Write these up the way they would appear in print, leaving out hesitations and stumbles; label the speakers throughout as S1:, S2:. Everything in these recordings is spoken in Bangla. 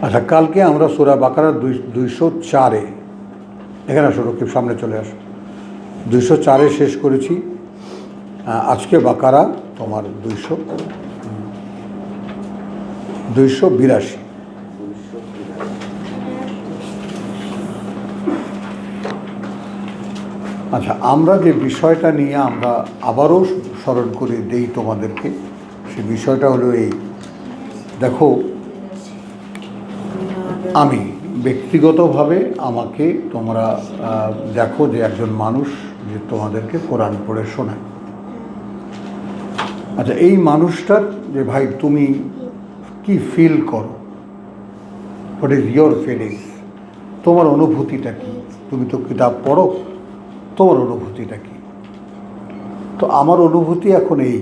S1: আচ্ছা, কালকে আমরা সূরা বাকারা 204-এ, এখানে আসো, রকিব সামনে চলে আসো, 204-এ শেষ করেছি। আজকে বাকারা তোমার 282। আচ্ছা, আমরা যে বিষয়টা নিয়ে আমরা আবারও স্মরণ করে দেই তোমাদেরকে, সে বিষয়টা হলো এই, দেখো, আমি ব্যক্তিগতভাবে আমাকে তোমরা দেখো যে একজন মানুষ যে তোমাদেরকে কোরআন পড়ে শোনায়। আচ্ছা, এই মানুষটার যে ভাই তুমি কি ফিল করো, হোয়াট ইজ ইয়োর ফিলিংস, তোমার অনুভূতিটা কি? তুমি তো কিতাব পড়ো, তোমার অনুভূতিটা কি? তো আমার অনুভূতি এখন এই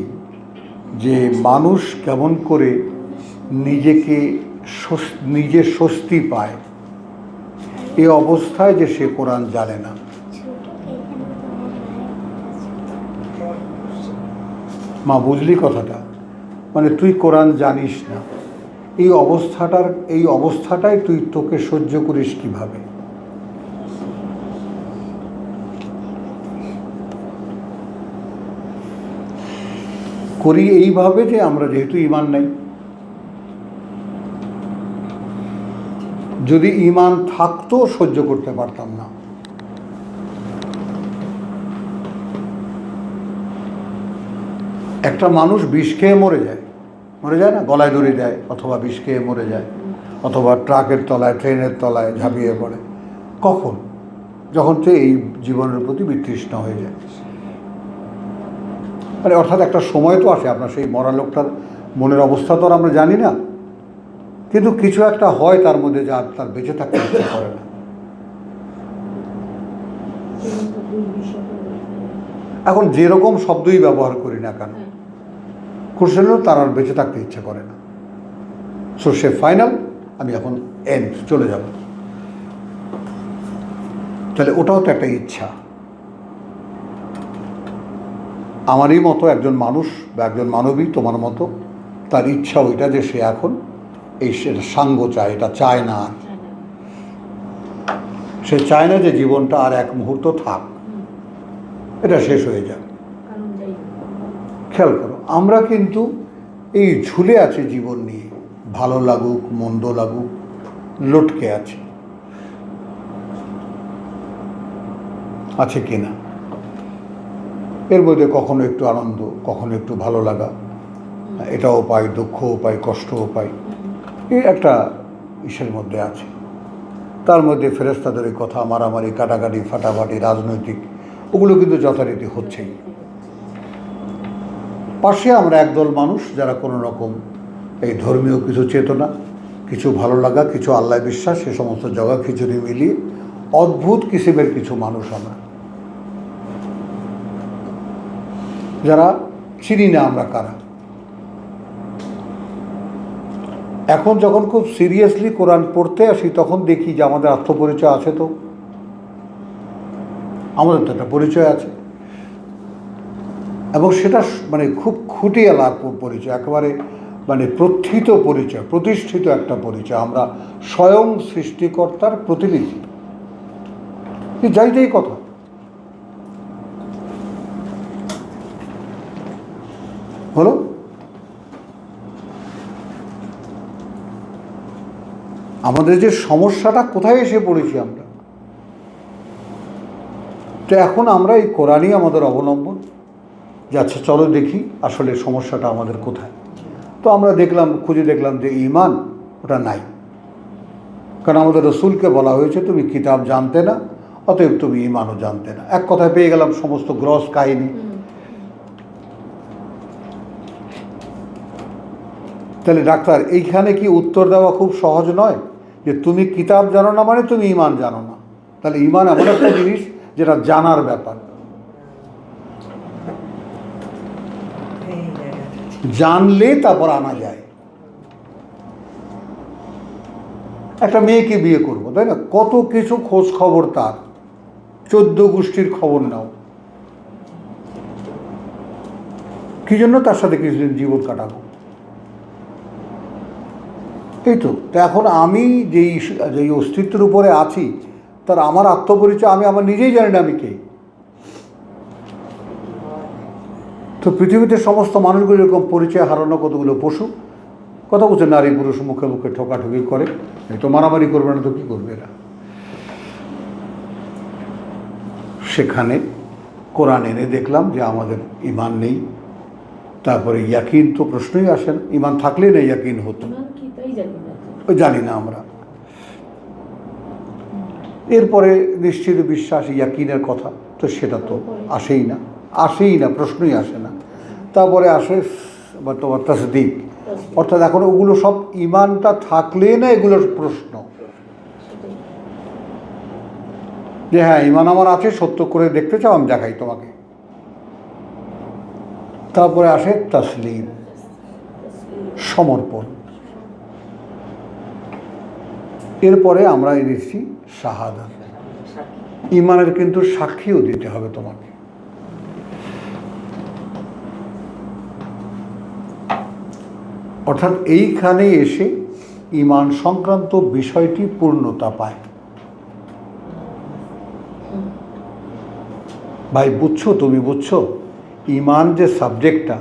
S1: যে মানুষ কেমন করে নিজে স্বস্তি পায় এই অবস্থায় যে সে কোরআন জানে না। মা, বুঝলি কথাটা? মানে তুই কোরআন জানিস না, এই অবস্থাটাই তোকে সহ্য করিস কিভাবে? করি এইভাবে যে আমরা যেহেতু ঈমান নাই, যদি ঈমান থাকতো সহ্য করতে পারতাম না। একটা মানুষ বিষ খেয়ে মরে যায় না, গলায় দড়ি দেয়, অথবা বিষ খেয়ে মরে যায়, অথবা ট্রাকের তলায়, ট্রেনের তলায় ঝাঁপিয়ে পড়ে। কখন? যখন সে এই জীবনের প্রতি বিতৃষ্ণ হয়ে যায়। মানে অর্থাৎ একটা সময় তো আসে, আপনার সেই মরা লোকটার মনের অবস্থা তো আর আমরা জানি না, কিন্তু কিছু একটা হয় তার মধ্যে, যা তার বেঁচে থাকতে ইচ্ছে করে না। এখন যেরকম শব্দই ব্যবহার করি না কেন, খুশিলেও তার আর বেঁচে থাকতে ইচ্ছে করে না। সো সে ফাইনাল, আমি এখন এন্ড, চলে যাব। তাহলে ওটাও তো একটা ইচ্ছা। আমারই মতো একজন মানুষ বা একজন মানবী, তোমার মতো, তার ইচ্ছা ওইটা যে সে এখন সেটা সাঙ্গ চায়, এটা চায় না। সে চায় না যে জীবনটা আর এক মুহূর্ত থাক, এটা শেষ হয়ে যাক। খেয়াল করো, আমরা কিন্তু এই ঝুলে আছি জীবন নিয়ে, ভালো লাগুক মন্দ লাগুক, লটকে আছি, আছে কিনা? এর মধ্যে কখনো একটু আনন্দ, কখনো একটু ভালো লাগা, এটাও পাই, দুঃখও পাই, কষ্টও পাই, এই একটা ইসের মধ্যে আছে। তার মধ্যে ফেরেশতাদের কথা, মারামারি, কাটাকাটি, ফাটাফাটি, রাজনৈতিক, ওগুলো কিন্তু যথারীতি হচ্ছেই। পাশে আমরা একদল মানুষ যারা কোনো রকম এই ধর্মীয় কিছু চেতনা, কিছু ভালো লাগা, কিছু আল্লাহ বিশ্বাস, সে সমস্ত জগা খিচুড়ি মিলিয়ে অদ্ভুত কিসিমের কিছু মানুষ আমরা, যারা চিনি না আমরা কারা। এখন যখন খুব সিরিয়াসলি কোরআন পড়তে আসি, তখন দেখি যে আমাদের আত্মপরিচয় আছে, তো আমাদের তো একটা পরিচয় আছে, এবং সেটা মানে খুব খুঁটিয়ালা পরিচয়, একেবারে মানে প্রতিষ্ঠিত একটা পরিচয়। আমরা স্বয়ং সৃষ্টিকর্তার প্রতিনিধি। যাই কথা, হলো। আমাদের যে সমস্যাটা, কোথায় এসে পড়েছি আমরা, তো এখন আমরা এই কোরআনই আমাদের অবলম্বন, যে আচ্ছা চলো দেখি আসলে সমস্যাটা আমাদের কোথায়। তো আমরা খুঁজে দেখলাম যে ঈমান ওটা নাই, কারণ আমাদের রসুলকে বলা হয়েছে তুমি কিতাব জানতে না, অতএব তুমি ঈমানও জানতে না। এক কথায় পেয়ে গেলাম সমস্ত গ্রস কাহিনী। তাহলে ডাক্তার, এইখানে কি উত্তর দেওয়া খুব সহজ নয় যে তুমি কিতাব জানো না মানে তুমি ঈমান জানো না? তাহলে ঈমান এমন একটা জিনিস যেটা জানার ব্যাপার, জানলে তারপর আনা যায়। একটা মেয়েকে বিয়ে করবো, তাই না? কত কিছু খোঁজ খবর, তার 14 গোষ্ঠীর খবর নাও, কি জন্য? তার সাথে কিছুদিন জীবন কাটাবো। এই তো এখন আমি যেই অস্তিত্বের উপরে আছি তার আমার আত্মপরিচয় আমি আমার নিজেই জানি না আমি কে। তো পৃথিবীতে সমস্ত মানুষগুলো এরকম পরিচয় হারানো কতগুলো পশু, কথা বলছে নারী পুরুষ মুখে মুখে ঠোকাঠুকি করে, এই তো মারামারি করবে না তো কী করবে এরা। সেখানে কোরআন এনে দেখলাম যে আমাদের ঈমান নেই, তারপরে ইয়াকিন তো প্রশ্নই আসে না, ঈমান থাকলেই না ইয়াকিন হতো, ওই জানি না আমরা। এরপরে নিশ্চিত বিশ্বাস ইয়াকিনের কথা, তো সেটা তো আসেই না, প্রশ্নই আসে না। তারপরে আসে তোমার তাসদীক, অর্থাৎ এখন ওগুলো সব ঈমানটা থাকলে না এগুলোর প্রশ্ন, যে হ্যাঁ ঈমান আমার আছে, সত্য করে দেখতে চাও আমি দেখাই তোমাকে। তারপরে আসে তাসলিম, সমর্পণ। এরপরে আমরা এনেছি শাহাদাত, ঈমানের কিন্তু সাক্ষীও দিতে হবে তোমাকে। অর্থাৎ এইখানে এসে ঈমান সংক্রান্ত বিষয়টি পূর্ণতা পায়। ভাই বুঝছো, তুমি বুঝছো, ঈমান যে সাবজেক্টটা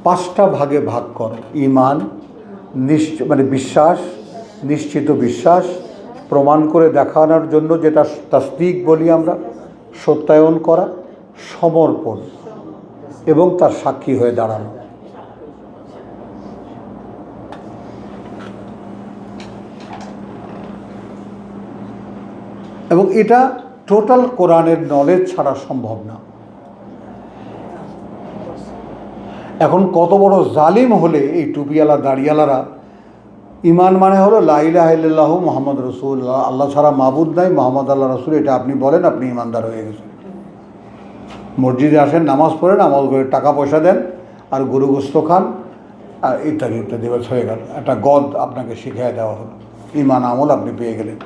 S1: 5টা ভাগে ভাগ করো। ঈমান মানে বিশ্বাস, নিশ্চিত বিশ্বাস, প্রমাণ করে দেখানোর জন্য যেটা তাসদীক বলি আমরা, সত্যায়ন করা, সমর্পণ এবং তার সাক্ষী হয়ে দাঁড়ানো। এবং এটা টোটাল কোরআনের নলেজ ছাড়া সম্ভব না। এখন কত বড় জালিম হলে এই টুপিওয়ালা দাড়িওয়ালারা, ঈমান মানে হলো লা ইলাহা ইল্লাল্লাহু মুহাম্মদ রাসূলুল্লাহ, আল্লাহ ছাড়া মাবুদ নাই, মুহাম্মদ আল্লাহ রাসূল, এটা আপনি বলেন, আপনি ঈমানদার হয়ে গেছেন। মসজিদে আসেন, নামাজ পড়েন, নামাজ পড়ে টাকা পয়সা দেন, আর গরু গোস্ত খান, আর ইত্যাদি ইত্যাদি, বাস হয়ে গেল। একটা গদ আপনাকে শিখিয়ে দেওয়া হলো, ঈমান আমল আপনি পেয়ে গেলেন।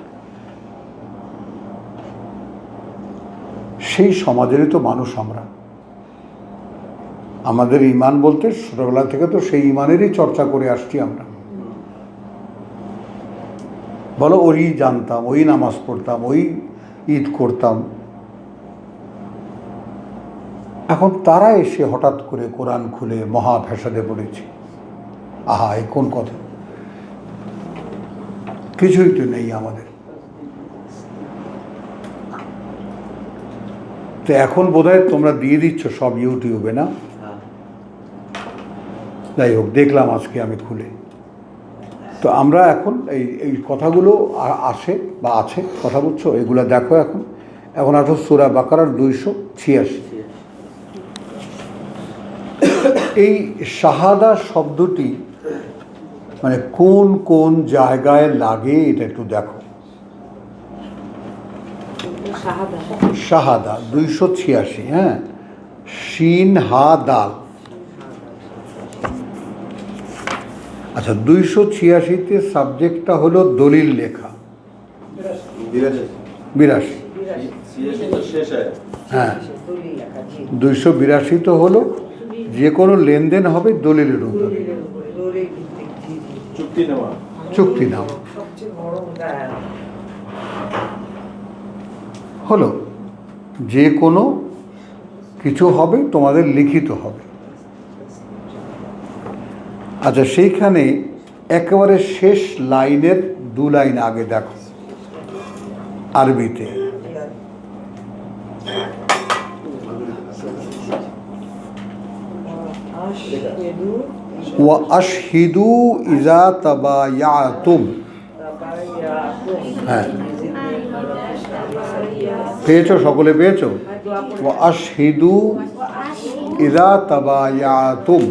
S1: সেই সমাজেরই তো মানুষ আমরা। আমাদের ঈমান বলতে ছোটবেলা থেকে তো সেই ঈমানেরই চর্চা করে আসছি আমরা। বলো, ওই জানতাম, ওই নামাজ পড়তাম, ওই ঈদ করতাম। এখন তারা এসে হঠাৎ করে কোরআন খুলে মহা ফ্যাসাদে পড়েছে। আহা, এ কোন কথা! কিছুই তো নেই আমাদের। তো এখন বোধহয় তোমরা দিয়ে দিচ্ছ সব ইউটিউবে, না? যাই হোক, দেখলাম আজকে আমি খুলে। তো আমরা এখন এই কথাগুলো আসে বা আছে, কথা বলছো, এগুলো দেখো। এখন আসো সূরা বাকারার 286। এই শাহাদা শব্দটি মানে কোন কোন জায়গায় লাগে এটা একটু দেখো। শাহাদা 286, হ্যাঁ, শিন হা দাল। আচ্ছা, 286-তে সাবজেক্টটা হলো দলিল লেখা, 82। হ্যাঁ, 282 তো হলো যে কোনো লেনদেন হবে দলিলের উপরে, চুক্তিনামা হলো, যে কোনো কিছু হবে তোমাদের লিখিত হবে। আচ্ছা, সেইখানে একেবারে শেষ লাইনের 2 লাইন আগে দেখো আরবিতে, ওয়া আশহিদু ইযা তাবায়াতুম। হ্যাঁ, পেয়েছো, সকলে পেয়েছো? ওয়া আশহিদু ইযা তাবায়াতুম।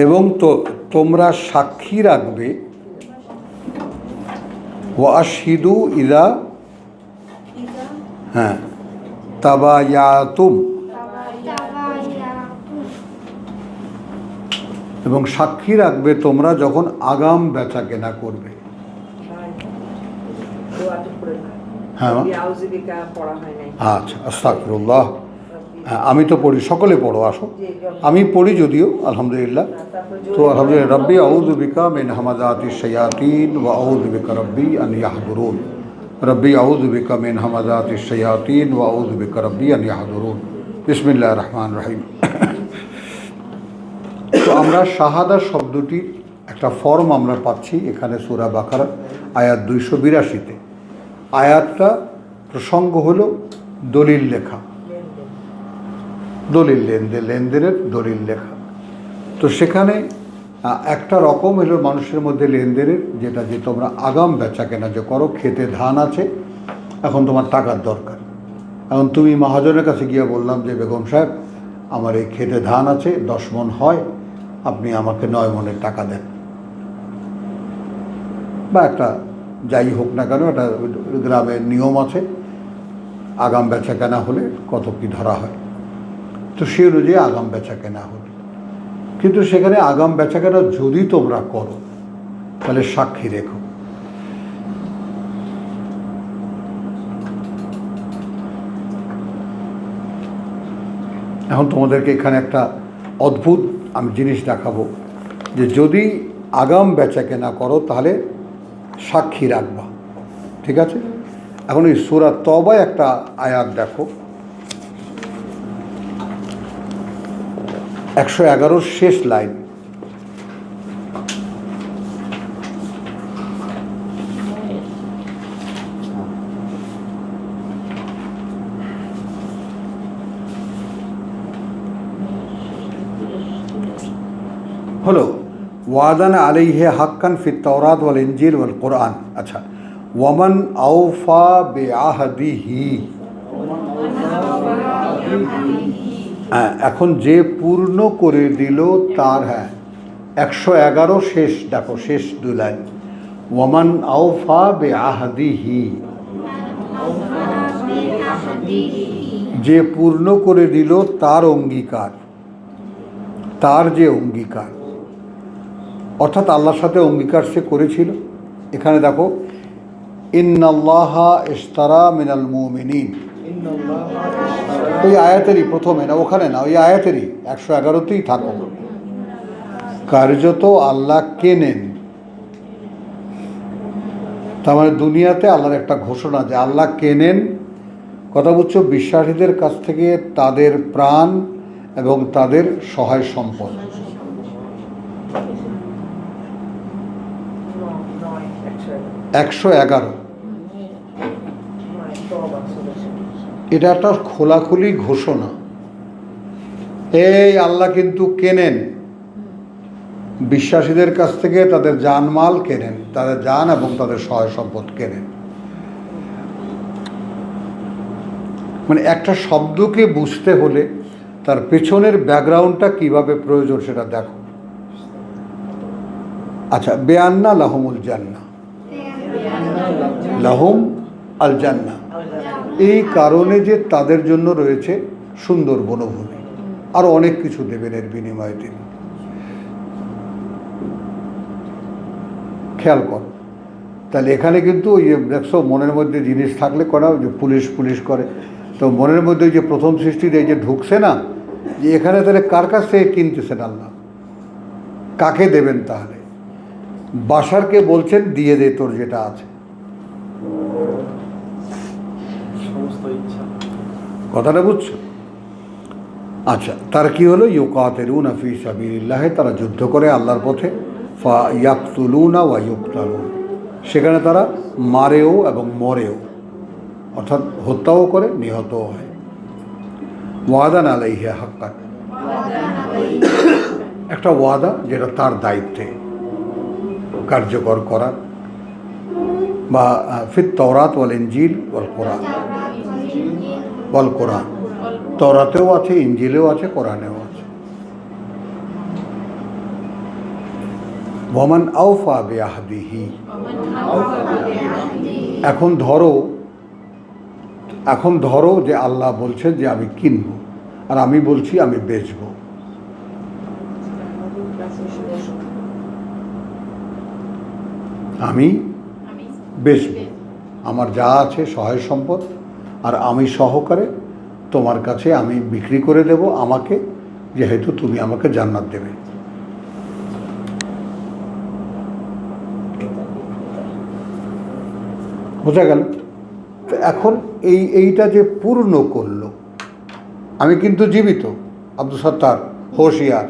S1: এবং তো তোমরা সাক্ষী রাখবে, ওয়া আশহিদু ইযা, হ্যাঁ, তাবায়াতুম, এবং সাক্ষী রাখবে তোমরা যখন আগাম বেচা কেনা করবে। হ্যাঁ, আচ্ছা, আস্তাগফিরুল্লাহ। হ্যাঁ, আমি তো পড়ি, সকলে পড়ো, আসো। আমি পড়ি যদিও, আলহামদুলিল্লাহ। তো আলহামদুলিল্লাহ, রব্বি আউযু বিকা মিন হামাযাতিশ শায়াতিন ওয়া আউযু বিকা রব্বি আন ইয়াহদুরুন। রব্বি আউযু বিকা মিন হামাযাতিশ শায়াতিন ওয়া আউযু বিকা রব্বি আন ইয়াহদুরুন। বিসমিল্লাহির রহমানির রহিম। তো আমরা শাহাদা শব্দটির একটা ফর্ম আমরা পাচ্ছি এখানে সূরা বাকারা আয়াত 282-তে। আয়াতটা প্রসঙ্গ হলো দলিল লেখা, দলিল লেনদেনের দলিল লেখা। তো সেখানে একটা রকম হলো মানুষের মধ্যে লেনদেনের, যেটা যে তোমরা আগাম বেচা কেনা যে করো, খেতে ধান আছে, এখন তোমার টাকার দরকার। এখন তুমি মহাজনের কাছে গিয়ে বললাম যে বেগম সাহেব, আমার এই খেতে ধান আছে, 10 মণ হয়, আপনি আমাকে 9 মণের টাকা দেন। বা একটা যাই হোক না কেন, একটা গ্রামের নিয়ম আছে, আগাম বেচা কেনা হলে কত কি ধরা হয়। তো সে অনুযায়ী আগাম বেচা কেনা হলো। কিন্তু সেখানে আগাম বেচা কেনা যদি তোমরা করো, তাহলে সাক্ষী রেখো। এখন তোমাদেরকে এখানে একটা অদ্ভুত আমি জিনিস দেখাবো, যে যদি আগাম বেচা কেনা করো তাহলে সাক্ষী রাখবা, ঠিক আছে? এখন এই সূরা তওবায় একটা আয়াত দেখো, 111 শেষ লাইন। হলো ওয়াদান আলাইহি হাক্কান ফিত তাওরাত ওয়াল ইনজিল ওয়াল কোরআন। আচ্ছা, ওয়ামান আওফা বিআহদিহি, হ্যাঁ, এখন যে পূর্ণ করে দিল তার, হ্যাঁ 111 শেষ, দেখো শেষ 2 লাইন, ওয়ামান আওফা বিআহদিহি, যে পূর্ণ করে দিল তার অঙ্গীকার, তার যে অঙ্গীকার, অর্থাৎ আল্লাহর সাথে অঙ্গীকার সে করেছিল। এখানে দেখো, ইন্নাল্লাহা ইশতারা মিনাল মুমিনিন, ওই আয়াতেরই প্রথমে, না ওখানে না, ওই আয়াতেরই 111তেই থাকো, কার্যত আল্লাহ কেনেন। তার মানে দুনিয়াতে আল্লাহর একটা ঘোষণা যে আল্লাহ কেনেন, কথা বুঝছো, বিশ্বাসীদের কাছ থেকে তাদের প্রাণ এবং তাদের সহায় সম্পদ। একশো 111, এটা একটা খোলাখুলি ঘোষণা। এই আল্লাহ কিন্তু কেনেন বিশ্বাসীদের কাছ থেকে তাদের জানমাল কেনেন, তাদের জান এবং তাদের সহায় সম্পদ কেনেন। মানে একটা শব্দকে বুঝতে হলে তার পেছনের ব্যাকগ্রাউন্ডটা কিভাবে প্রয়োজন সেটা দেখো। আচ্ছা, বেআন্না লাহুমুল জান্নাহ, লাহুম আল জান্নাহ, এই কারণে যে তাদের জন্য রয়েছে সুন্দর বনভূমি, আর অনেক কিছু দেবেন এর বিনিময়ে তিনি। খেয়াল করো, তাহলে এখানে কিন্তু ওই যে দেখছো মনের মধ্যে জিনিস থাকলে করা, যে পুলিশ পুলিশ করে, তো মনের মধ্যে যে প্রথম সৃষ্টিতে এই যে ঢুকছে না, যে এখানে তাহলে কার কাছ থেকে কিনতেছেন আল্লাহ, কাকে দেবেন? তাহলে বাশারকে বলছেন দিয়ে দে তোর যেটা আছে, কথাটা বুঝছো? আচ্ছা, তার কি হলো? ইউকাতিলুনা ফি সাবিলিল্লাহ, তারা যুদ্ধ করে আল্লাহর পথে, ফা ইয়াকতুলুনা ওয়া ইউকতালুন, সেখানে তারা মারেও এবং মরেও, অর্থাৎ হত্যাও করে নিহতও হয়। ওয়াদান আলাইহি হাক্কান, একটা ওয়াদা যেটা তার দায়িত্বে কার্যকর করার, বা ফিত তাওরাত ওয়াল ইনজিল ওয়াল কোরআন, ওয়াল কোরআন, তাওরাতেও আছে, ইনজিলেও আছে, কোরআনেও আছে। ওয়ামান আওফা বিআহদিহি, এখন ধরো যে আল্লাহ বলছেন যে আমি কিনবো, আর আমি বলছি আমি বেচবো। আমি বেচবো আমার যা আছে সহায় সম্পদ, আর আমি সহকারে তোমার কাছে আমি বিক্রি করে দেব আমাকে, যেহেতু তুমি আমাকে জান্নাত দেবে। বোঝা গেল? তো এখন এইটা যে পূর্ণ করলো, আমি কিন্তু জীবিত, আব্দুল সত্তার হোশিয়ার,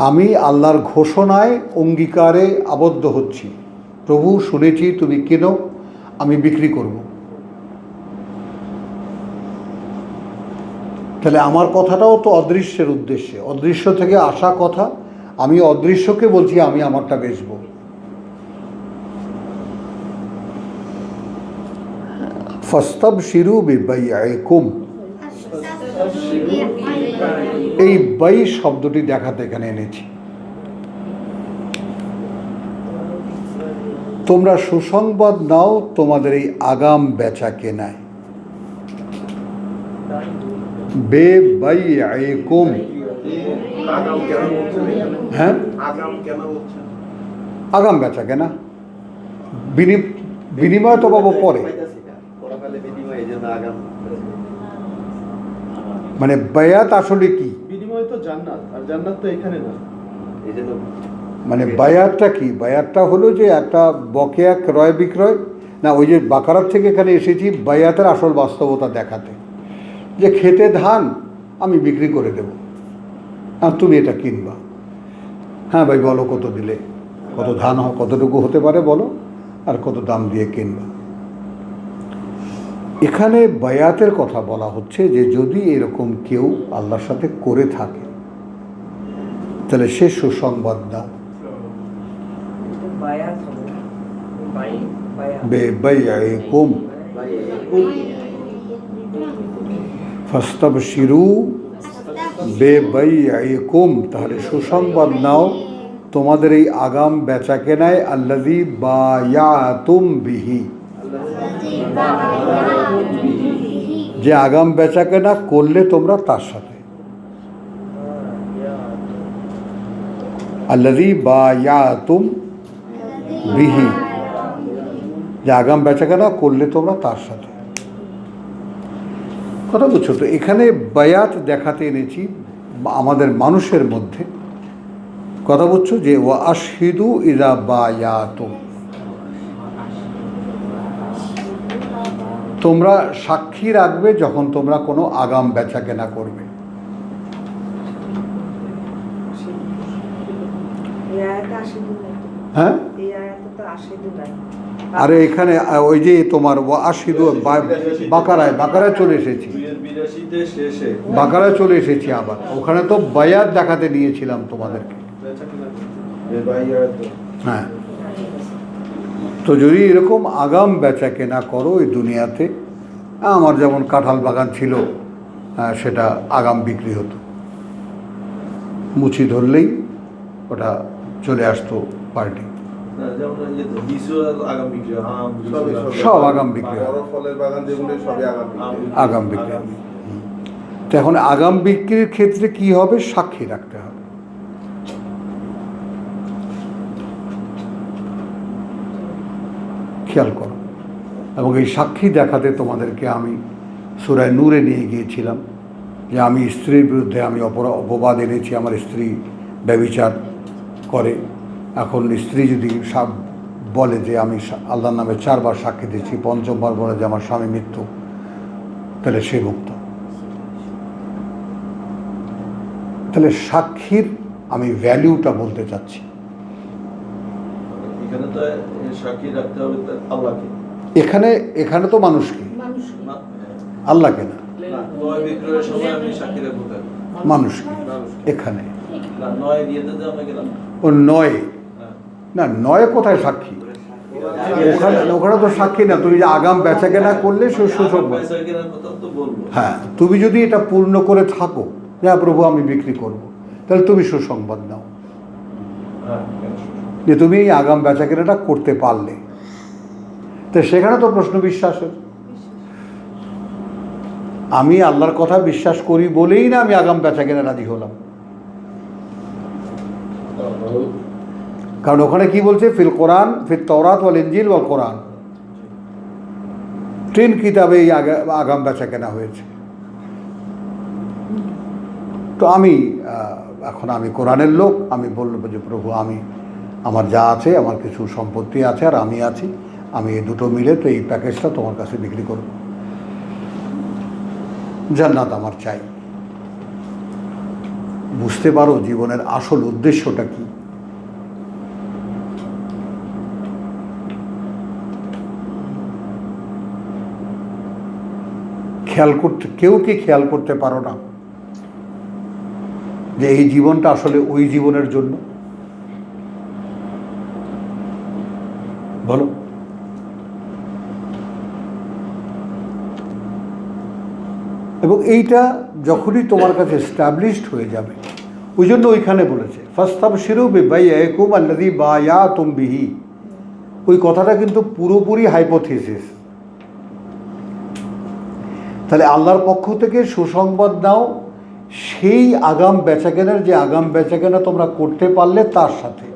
S1: আমি আল্লাহর ঘোষণায় অঙ্গীকারে আবদ্ধ হচ্ছি। প্রভু শুনেছি তুমি কেনো, আমি বিক্রি করব। তাহলে আমার কথাটাও তো অদৃশ্যের উদ্দেশ্যে, অদৃশ্য থেকে আসা কথা, আমি অদৃশ্যকে বলছি আমি আমারটা বেচব। ফাস্তাবশিরু বিবাইআকুম, এই বাই শব্দটি দেখাতে এখানে এনেছি। তোমরা সুসংবাদ নাও তোমাদের এই আগাম বেচা কেনায়। বেবাইআকুম, হ্যাঁ আগাম বেচা কেনা, বিনিময় তো পাবো পরে। মানে বায়াত আসলে কি?
S2: বিনিময় তো জান্নাত, আর জান্নাত তো এখানে না।
S1: মানে বায়াতটা কি? বায়াতটা হলো যে একটা বকেয়া ক্রয় বিক্রয় না, ওই যে বাকারাত থেকে এখানে এসেছি বায়াতের আসল বাস্তবতা দেখাতে, যে খেতে ধান আমি বিক্রি করে দেব আর তুমি এটা কিনবা। হ্যাঁ ভাই বলো কত দিলে, কত ধান কতটুকু হতে পারে বলো, আর কত দাম দিয়ে কিনবা। এখানে বায়াতের কথা বলা হচ্ছে যে যদি এরকম কেউ আল্লাহর সাথে করে থাকে তাহলে সে সুসংবাদ দাও। বেবাইআকুম ফাস্তাবশিরু বেবাইআকুম, তাহলে সুসংবাদ নাও তোমাদের এই আগাম বেচা কেনায়, আল্লাযী বায়াতুম বিহি, যে আগাম বেচা কেনা করলে তোমরা তার সাথে। আল্লাযী বায়াতুম বিহি, যে আগাম বেচা কেনা করলে তোমরা তার সাথে। কথা বুঝছো তো? এখানে বায়াত দেখাতে এনেছি আমাদের মানুষের মধ্যে। কথা বুঝছো? যে ওয়া আশহিদু ইযা বায়াতুম, তোমরা সাক্ষী রাখবে যখন তোমরা কোনো আগাম বেচা কেনা করবে। হ্যাঁ, আরে এখানে ওই যে তোমার আশিদু বাকারায় চলে এসেছি, বাকারায় চলে এসেছি আবার। ওখানে তো বায়াত দেখাতে নিয়েছিলাম তোমাদেরকে। হ্যাঁ, তো যদি এরকম আগাম বেচা কেনা করো এই দুনিয়াতে, আমার যেমন কাঁঠাল বাগান ছিল, সেটা আগাম বিক্রি হতো, মুচি ধরলেই ওটা চলে আসতো পার্টি, সব আগাম বিক্রি, আগাম বিক্রি। তো এখন আগাম বিক্রির ক্ষেত্রে কি হবে? সাক্ষী রাখতে হবে। খেয়াল করো। এবং এই সাক্ষী দেখাতে তোমাদেরকে আমি সূরা নূরে নিয়ে গিয়েছিলাম যে আমি স্ত্রীর বিরুদ্ধে আমি অপবাদ এনেছি, আমার স্ত্রী ব্যভিচার করে। এখন স্ত্রী যদি বলে যে আমি আল্লাহর নামে 4 বার সাক্ষী দিচ্ছি, 5ম বার বলে যে আমার স্বামী মৃত্যু, তাহলে সে মুক্ত। তাহলে সাক্ষীর আমি ভ্যালুটা বলতে চাচ্ছি। এখানে তো মানুষকে, আল্লাহকে না, মানুষকে। এখানে ও নয় না, নয় কোথায় সাক্ষী? ওখানে তো সাক্ষী না। তুমি যে আগাম বেচা কেনা করলে সুসংবাদ। হ্যাঁ, তুমি যদি এটা পূর্ণ করে থাকো, হ্যাঁ প্রভু আমি বিক্রি করব, তাহলে তুমি সুসংবাদ নাও যে তুমি এই আগাম বেচা কেনাটা করতে পারলে। তো সেখানে তো প্রশ্ন বিশ্বাসের। আমি আল্লাহর কথা বিশ্বাস করি বলেই না আমি আগাম বেচা কেনা রাজি হলাম। কারণ ওখানে কি বলছে? ফিল কোরআন, ফিল তাওরাত ওয়াল ইনজিল ওয়াল কোরআন। 10 কিতাবে এই আগাম বেচা কেনা হয়েছে। তো আমি এখন আমি কোরআনের লোক, আমি বলবো যে প্রভু আমি আমার যা আছে, আমার কিছু সম্পত্তি আছে আর আমি আছি, আমি এই দুটো মিলে তো এই প্যাকেজটা তোমার কাছে বিক্রি করব, জান্নাত আমার চাই। বুঝতে পারো জীবনের আসল উদ্দেশ্যটা কি? কেউ কি খেয়াল করতে পারো না যে এই জীবনটা আসলে ওই জীবনের জন্য? বলো। এবং এইটা যখনই তোমার কাছে এস্টাবলিশড হয়ে যাবে, ওই জন্য ওইখানে বলেছে ফাস্তাবশিরু বিবাইয়াকুম আল্লাযী বায়াতুম বিহি। ওই কথাটা কিন্তু পুরোপুরি হাইপোথিসিস। তাহলে আল্লাহর পক্ষ থেকে সুসংবাদ নাও সেই আগাম বেচাকেনার, যে আগাম বেচাকেনা তোমরা করতে পারলে তার সাথে।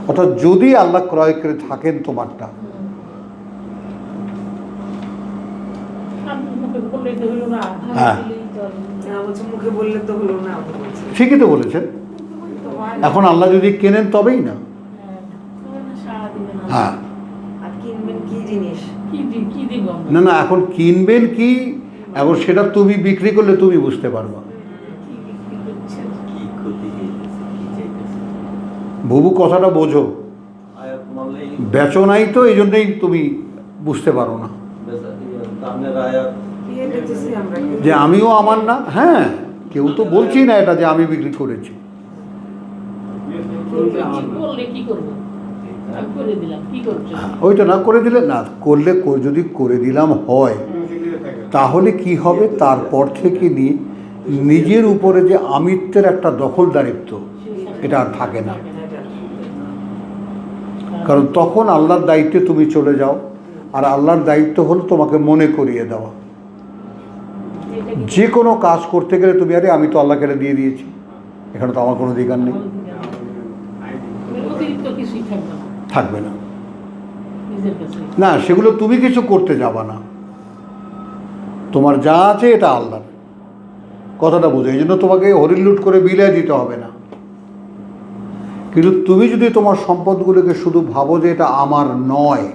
S1: অর্থাৎ যদি আল্লাহ ক্রয় করে থাকেন তোমারটা, হ্যাঁ ঠিকই তো বলেছেন। এখন আল্লাহ যদি কেনেন তবেই না। হ্যাঁ না না, এখন কিনবেন কি, এখন সেটা তুমি বিক্রি করলে তুমি বুঝতে পারবা। বুবু কথাটা বোঝো, বেচো নাই তো এই জন্যই তুমি বুঝতে পারো না যে আমিও আমার না। হ্যাঁ, কেউ তো বলছি না এটা যে আমি বিক্রি করেছি। ওইটা না করে দিলে না করলে, যদি করে দিলাম হয় তাহলে কি হবে, তারপর থেকে নিয়ে নিজের উপরে যে আমিত্বের একটা দখলদারিত্ব, এটা আর থাকে না। কারণ তখন আল্লাহর দায়িত্বে তুমি চলে যাও, আর আল্লাহর দায়িত্ব হলো তোমাকে মনে করিয়ে দেওয়া। যে কোনো কাজ করতে গেলে তুমি আরে আমি তো আল্লাহকে দিয়ে দিয়েছি, এখানে তো আমার কোনো অধিকার নেই, থাকবে না। না, সেগুলো তুমি কিছু করতে যাবা না, তোমার যা আছে এটা আল্লাহর। কথাটা বোঝো, এই জন্য তোমাকে হরিণ লুট করে বিলিয়ে দিতে হবে না। কিন্তু তুমি যদি তোমার সম্পদগুলোকে শুধু ভাবো যে এটা আমার নয়,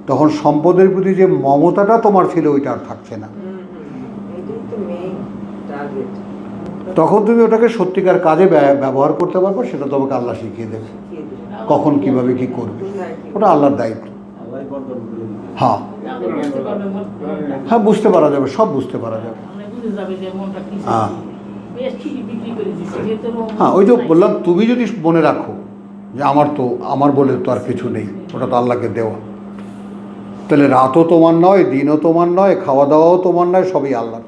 S1: তখন সম্পদের প্রতি যে মমতাটা তোমার ছিল ওইটা আর থাকছে না। তখন তুমি ওটাকে সত্যিকার কাজে ব্যবহার করতে পারবে, সেটা তোমাকে আল্লাহ শিখিয়ে দেবে কখন কিভাবে কি করবে, ওটা আল্লাহর দায়িত্ব। হ্যাঁ হ্যাঁ, বুঝতে পারা যাবে, সব বুঝতে পারা যাবে। হ্যাঁ হ্যাঁ, ওই যে বললাম, তুমি যদি মনে রাখো যে আমার বলে তো আর কিছু নেই, ওটা তো আল্লাহকে দেওয়া, তাহলে রাতও তোমার নয়, দিনও তোমার নয়, খাওয়া দাওয়াও তোমার নয়, সবই আল্লাহর।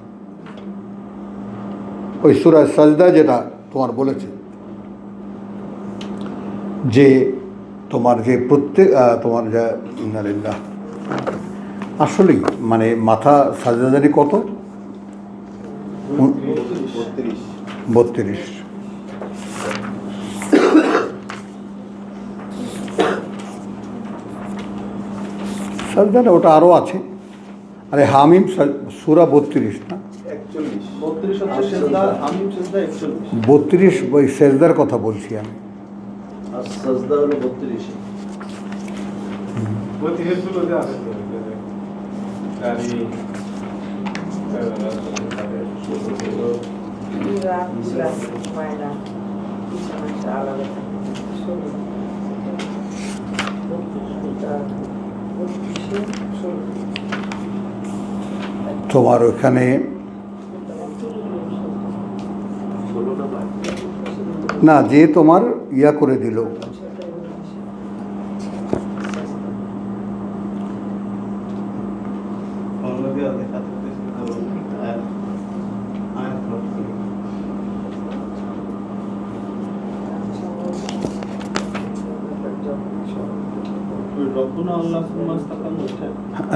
S1: ওই সূরা সাজদা যেটা তোমার বলেছে যে তোমার যে প্রত্যেক তোমার যা আসলেই মানে মাথা সাজদাদারি কত, 32। সাজদা না, ওটা আরও আছে। আরে হামিম সূরা 32 না, 32 ওই সেজদার কথা বলছি আমি। তোমার ওখানে না, যে তোমার ইয়া করে দিল,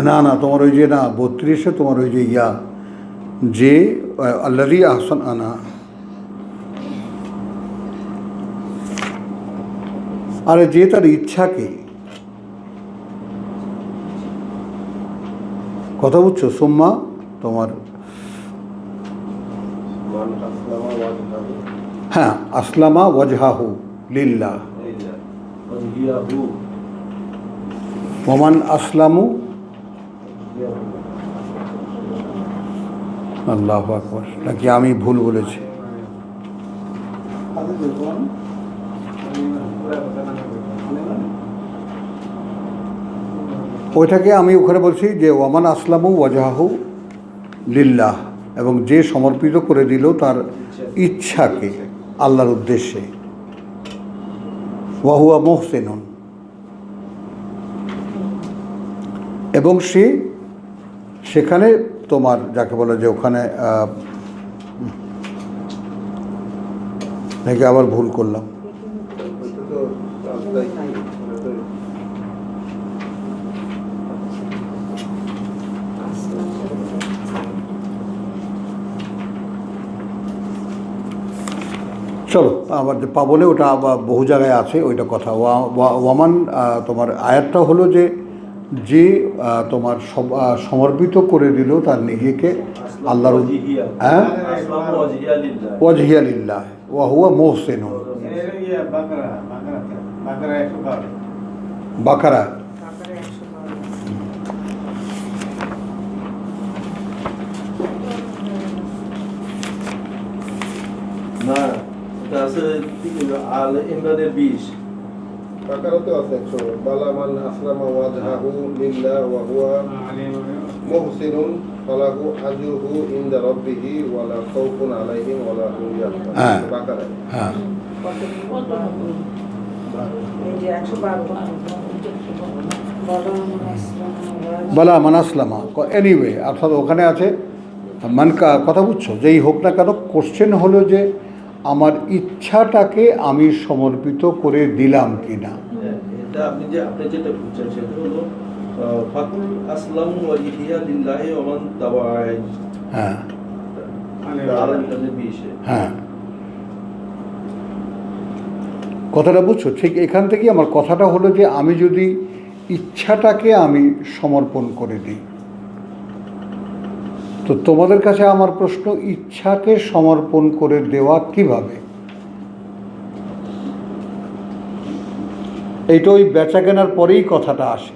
S1: না না, তোমার ওই যে না 32-এ তোমার ওই যে ইয়া যে আল্লাযী আহসান আনা, আরে যে তার ইচ্ছাকে কথা বুঝছো? সুম্মা তোমার হ্যাঁ, আসলামা ওয়াজহাহু লিল্লাহ, ওমান আসলামু, আল্লাহু আকবার, নাকি আমি ভুল বলেছি? ওইটাকে আমি ওখানে বলছি যে ওমান আসলামু ওয়াজহাহু লিল্লাহ, এবং যে সমর্পিত করে দিল তার ইচ্ছাকে আল্লাহর উদ্দেশ্যে, ওয়াহুয়া মুহসিনুন, এবং সে সেখানে তোমার যাকে বলে যে ওখানে নাকি আবার ভুল করলাম, চলো আবার যে পাবলে ওটা আবার বহু জায়গায় আছে ওইটা কথা। ওয়ামান তোমার আয়াতটা হলো যে যে তোমার সমর্পিত করে দিল তার নিজেকে আল্লাহর, হ্যাঁ, ওয়াজহিয়া লিল্লাহ ওয়া হুয়া মুহসিনুন। বাকারা
S2: না, এটা আছে আল ইমরানের 20।
S3: বাকারাতে আছে 100, বালা মান আসলামা ওয়াজহাহু লিল্লাহ ওয়া হুয়া মুহসিনুন ফালাহু আজরুহু ইনদা রাব্বিহি ওয়া লা খাউফুন আলাইহিম ওয়া লা হুম ইয়াহজানুন।
S1: হ্যাঁ।
S3: বাকারা।
S1: হ্যাঁ, বালা মান আসলামা, এনিওয়ে অর্থাৎ ওখানে আছে কথা বুঝছো? যেই হোক না কেন, কোশ্চেন হলো যে আমার ইচ্ছাটাকে আমি সমর্পিত করে দিলাম কিনা।
S2: এটা আপনি যেটা বুঝছেন সেটা হলো ফাকুল আসলামু ওয়াজহিয়া লিল্লাহি ওয়া মান তাওয়াই।
S1: হ্যাঁ
S2: আল ইমরানের 20।
S1: হ্যাঁ, কথাটা বুঝছো? ঠিক এখান থেকেই আমার কথাটা হলো যে আমি যদি ইচ্ছাটাকে আমি সমর্পণ করে দিই, তো তোমাদের কাছে আমার প্রশ্ন, ইচ্ছাকে সমর্পণ করে দেওয়া কিভাবে? এইটা ওই বেচা কেনার পরেই কথাটা আসে,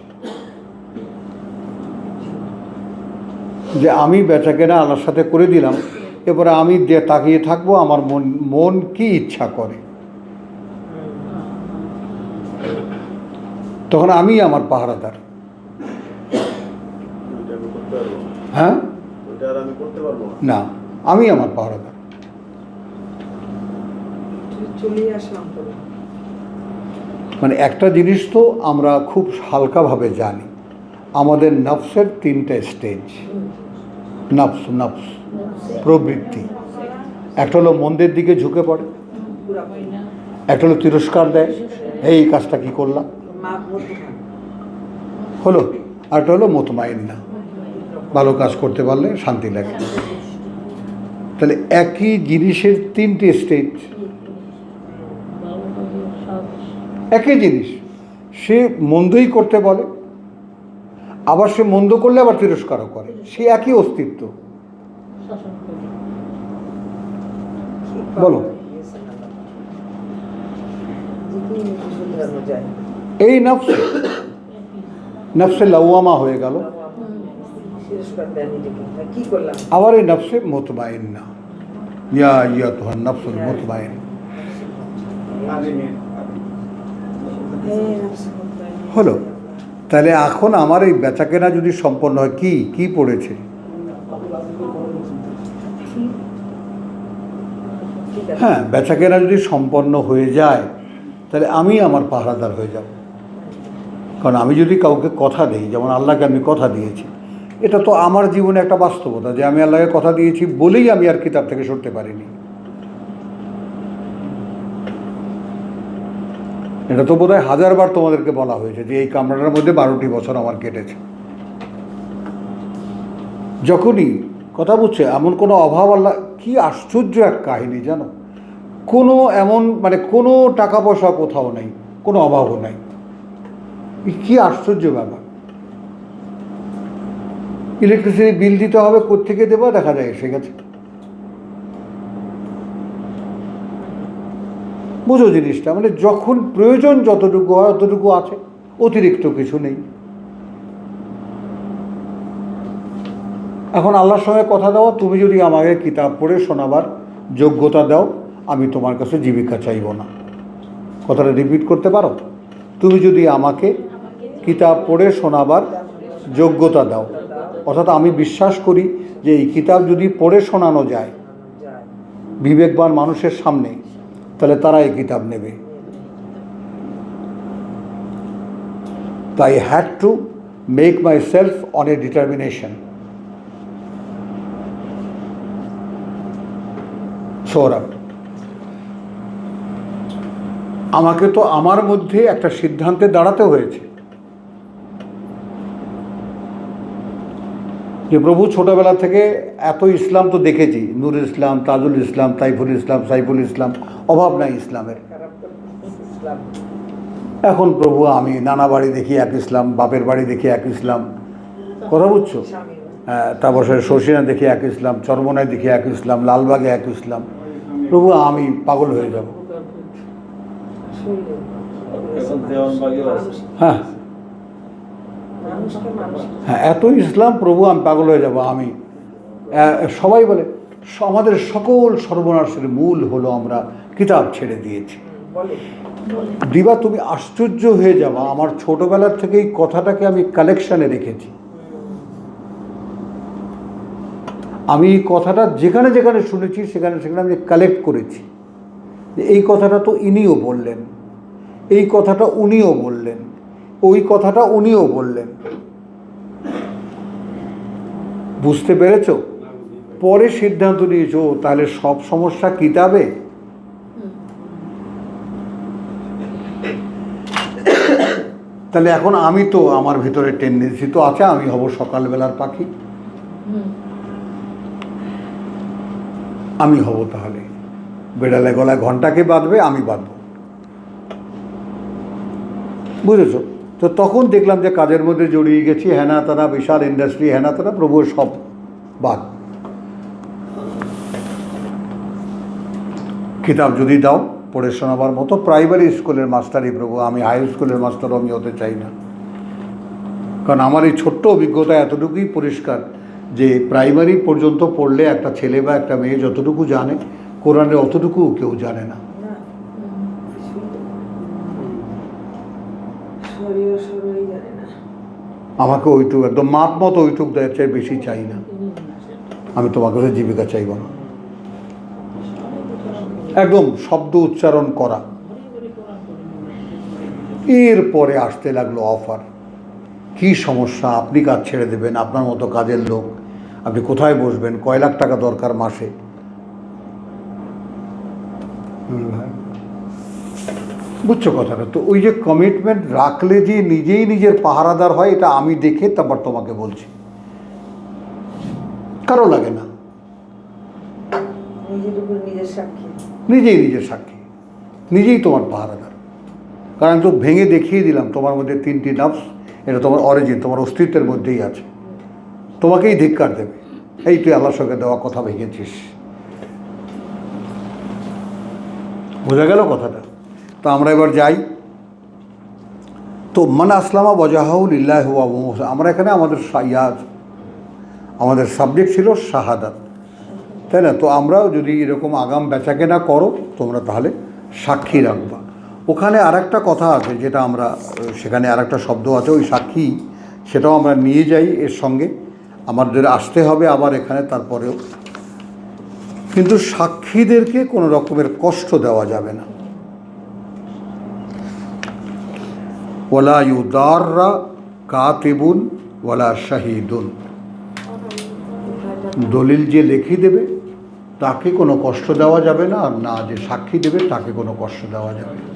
S1: যে আমি বেচা কেনা আল্লাহর সাথে করে দিলাম, এবারে আমি যে তাকিয়ে থাকবো আমার মন কি ইচ্ছা করে, তখন আমি আমার পাহারাদার। হ্যাঁ,
S3: ওটা আর আমি করতে পারবো না।
S1: না, আমি আমার পাহারাদার। মানে একটা জিনিস তো আমরা খুব হালকাভাবে জানি, আমাদের নফসের 3টে স্টেজ। নফস প্রবৃত্তি, একটা হলো মন্দের দিকে ঝুঁকে পড়ে, একটা হলো তিরস্কার দেয়, এই কাজটা কি করলাম হলো, আর একটা হলো মুতমাইন্না, ভালো কাজ করতে পারলে শান্তি লাগে। তাহলে একই জিনিসের 3টে স্টেজ, একই জিনিস, সে মন্দই করতে বলে, আবার সে মন্দ করলে আবার তিরস্কারও করে, সে একই অস্তিত্ব। বলো, এই নফসে লাওয়ামা হয়ে গেল, আবার এই নফসে মুতমাইন্না, ইয়া আইয়াতুহান নফসুল মুতমাইন্না হলো। তাহলে এখন আমার এই বেচাকেনা যদি সম্পন্ন হয়, কি পড়েছে? হ্যাঁ, বেচাকেনা যদি সম্পন্ন হয়ে যায় তাহলে আমি আমার পাহারাদার হয়ে যাব। কারণ আমি যদি কাউকে কথা দিই, যেমন আল্লাহকে আমি কথা দিয়েছি, এটা তো আমার জীবনে একটা বাস্তবতা যে আমি আল্লাহকে কথা দিয়েছি বলেই আমি আর কিতাব থেকে সরতে পারিনি। এটা তো বোধহয় 1000 বার তোমাদেরকে বলা হয়েছে যে এই কামরাটার মধ্যে 12টি বছর আমার কেটেছে। যখনই কথা বুঝছে, এমন কোনো অভাব, আল্লাহ কি আশ্চর্য এক কাহিনী জানো, কোনো এমন মানে কোনো টাকা পয়সা কোথাও নেই, কোনো অভাবও নাই, কি আশ্চর্য ব্যাপার। ইলেকট্রিসিটি বিল দিতে হবে, কোত্থেকে দেবো, দেখা যায় এসে গেছে। বুঝো জিনিসটা, মানে যখন প্রয়োজন যতটুকু হয় অতটুকু আছে, অতিরিক্ত কিছু নেই। এখন আল্লাহর সঙ্গে কথা দাও, তুমি যদি আমাকে কিতাব পড়ে শোনাবার যোগ্যতা দাও, আমি তোমার কাছে জীবিকা চাইব না। কথাটা রিপিট করতে পারো? তুমি যদি আমাকে কিতাব পড়ে শোনাবার যোগ্যতা দাও, অর্থাৎ আমি বিশ্বাস করি যে এই কিতাব যদি পড়ে শোনানো যায় বিবেকবান মানুষের সামনে, তাহলে তারা এই কিতাব নেবে। তো I had to make my self on a determination. Sourav, আমাকে তো আমার মধ্যে একটা সিদ্ধান্তে দাঁড়াতে হয়েছে যে প্রভু, ছোটবেলা থেকে এত ইসলাম তো দেখেছি, নুরুল ইসলাম, তাজুল ইসলাম, তাইফুল ইসলাম, সাইফুল ইসলাম, অভাব নাই ইসলামের। এখন প্রভু আমি নানা বাড়ি দেখি এক ইসলাম, বাপের বাড়ি দেখি এক ইসলাম, কথা বুঝছো? হ্যাঁ, তারপর শর্ষিনা দেখি এক ইসলাম, চরমনায় দেখি এক ইসলাম, লালবাগে এক ইসলাম। প্রভু আমি পাগল হয়ে যাব। হ্যাঁ হ্যাঁ, এত ইসলাম প্রভু, আমি পাগল হয়ে যাব। আমি সবাই বলে আমাদের সকল সর্বনাশের মূল হলো আমরা কিতাব ছেড়ে দিয়েছি। দিবা, তুমি আশ্চর্য হয়ে যাবা, আমার ছোটবেলার থেকে এই কথাটাকে আমি কালেকশানে রেখেছি। আমি এই কথাটা যেখানে যেখানে শুনেছি সেখানে সেখানে আমি কালেক্ট করেছি যে এই কথাটা তো ইনিও বললেন, এই কথাটা উনিও বললেন, ওই কথাটা উনিও বললেন। বুঝতে পেরেছ? পরে সিদ্ধান্ত নিয়েছো তাহলে সব সমস্যা কিতাবে। তাহলে এখন আমি তো, আমার ভিতরে টেন্ডেন্সি তো আছে, আমি হব সকালবেলার পাখি, আমি হব তাহলে বেড়ালে গলায় ঘন্টাকে বাঁধবে, আমি বাঁধব। বুঝেছো? তো তখন দেখলাম যে কাজের মধ্যে জড়িয়ে গেছি, হেনা তারা বিশাল ইন্ডাস্ট্রি, হেনা তারা প্রভু সব বাদ। কিতাব যদি দাও পড়ে শোনাবার মতো, প্রাইমারি স্কুলের মাস্টারই প্রভু, আমি হাই স্কুলের মাস্টারও আমি হতে চাই না। কারণ আমার এই ছোট্ট অভিজ্ঞতা এতটুকুই পরিষ্কার যে প্রাইমারি পর্যন্ত পড়লে একটা ছেলে বা একটা মেয়ে যতটুকু জানে, কোরআনের অতটুকু কেউ জানে না। আমাকে ওইটুকু একদম মাপ মতো ওইটুকু দেওয়ার চেয়ে বেশি চাই না। আমি তোমার কাছে জীবিকা চাইব না। একদম শব্দ উচ্চারণ করা। এরপরে আসতে লাগলো অফার। কি সমস্যা, আপনি কাজ ছেড়ে দেবেন, আপনার মতো কাজের লোক, আপনি কোথায় বসবেন, কয় লাখ টাকা দরকার মাসে। বুঝছো কথাটা? তো ওই যে কমিটমেন্ট রাখলে যে নিজেই নিজের পাহারাদার হয়, এটা আমি দেখে তারপর তোমাকে বলছি, কারো লাগে না। নিজেই নিজের সাক্ষী, নিজেই তোমার পাহারাদার। কারণ আমি তো ভেঙে দেখিয়ে দিলাম তোমার মধ্যে 3টি নাফস, এটা তোমার অরিজিন, তোমার অস্তিত্বের মধ্যেই আছে, তোমাকেই ধিক্কার দেবে। এই তুই আল্লাহর সঙ্গে দেওয়া কথা ভেঙেছিস। বোঝা গেল কথাটা? তো আমরা এবার যাই। তো মান আসলামা ওয়াজহাহু লিল্লাহি ওয়া হুয়া, আমরা এখানে আমাদের সাবজেক্ট ছিল শাহাদাত, তাই না? তো আমরা যদি এরকম আগাম বেচাকেনা করো তোমরা, তাহলে সাক্ষী রাখবা। ওখানে আর একটা কথা আছে যেটা আমরা, সেখানে আর একটা শব্দ আছে ওই সাক্ষী, সেটাও আমরা নিয়ে যাই এর সঙ্গে, আমাদের আসতে হবে আবার এখানে। তারপরেও কিন্তু সাক্ষীদেরকে কোনো রকমের কষ্ট দেওয়া যাবে না। ওয়ালা ইউদাররা কাতিবুন ওয়ালা শাহিদুন, দলিল যে লিখে দেবে তাকে কোনো কষ্ট দেওয়া যাবে না, আর না যে সাক্ষী দেবে তাকে কোনো কষ্ট দেওয়া যাবে না।